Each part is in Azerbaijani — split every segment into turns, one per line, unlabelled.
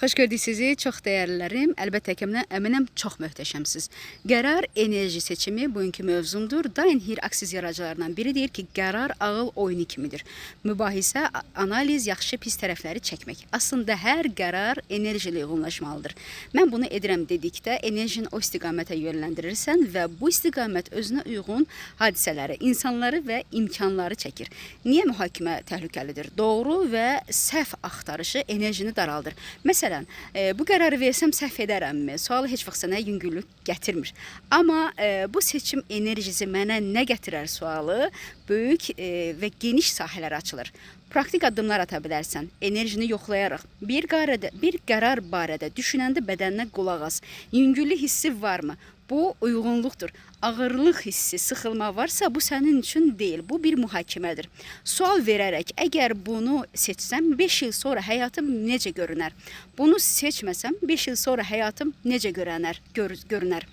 Xoş gördük sizi, çox dəyərlilərim. Əlbəttə ki, əminəm çox möhtəşəmsiz. Qərar enerji seçimi bugünkü mövzumdur. Dainhir aksiz yaradıcılarından biri deyir ki, qərar ağıl oyunu kimidir. Mübahisə, analiz, yaxşı pis tərəfləri çəkmək. Aslında hər qərar enerji ilə uyğunlaşmalıdır. Mən bunu edirəm dedikdə enerjini o istiqamətə yönləndirirsən və bu istiqamət özünə uyğun hadisələri, insanları və imkanları çəkir. Niyə mühakimə təhlükəlidir? Doğru və səhv axtarışı enerjini daraldır. Məsələn, bu qərarı versəm səhv edərəmmi? Sualı heç vaxt sənə yüngüllük gətirmir. Amma bu seçim enerjisi mənə nə gətirər sualı böyük və geniş sahələr açılır. Praktik addımlar ata bilərsən, enerjini yoxlayaraq. Bir qərar barədə düşünəndə bədəninə qulaq as. Yüngüllük hissi varmı? Bu uyğunluqdur. Ağırlıq hissi, sıxılma varsa bu sənin üçün deyil. Bu bir mühakimədir. Sual verərək, əgər bunu seçsəm 5 il sonra həyatım necə görünər? Bunu seçməsəm 5 il sonra həyatım necə görünər?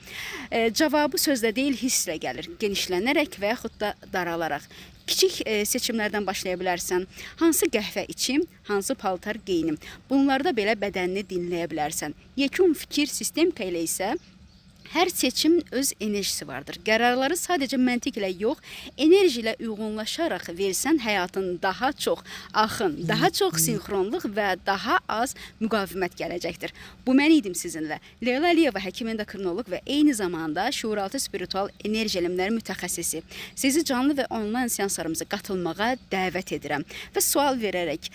Cavabı sözlə deyil, hisslə gəlir. Genişlənərək və yaxud da daralaraq. Kiçik seçimlərdən başlaya bilərsən. Hansı qəhvə içim, hansı paltar geyinim? Bunlarda belə bədənini dinləyə bilərsən. Yekun fikir sistemika ilə isə hər seçimin öz enerjisi vardır. Qərarları sadəcə məntiq ilə yox, enerji ilə uyğunlaşaraq versən həyatın daha çox axın, daha çox sinxronluq və daha az müqavimət gələcəkdir. Bu mən idim sizinlə. Leyla Əliyeva həkim endokrinoloq və eyni zamanda şuuraltı spiritual enerji elmləri mütəxəssisi. Sizi canlı və onlayn seanslarımıza qatılmağa dəvət edirəm və sual verərək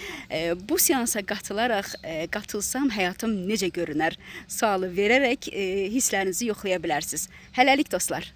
bu seansa qatılsam həyatım necə görünər? Sualı verərək hisslərinizi yoxlayabilirsiniz. Hələlik dostlar.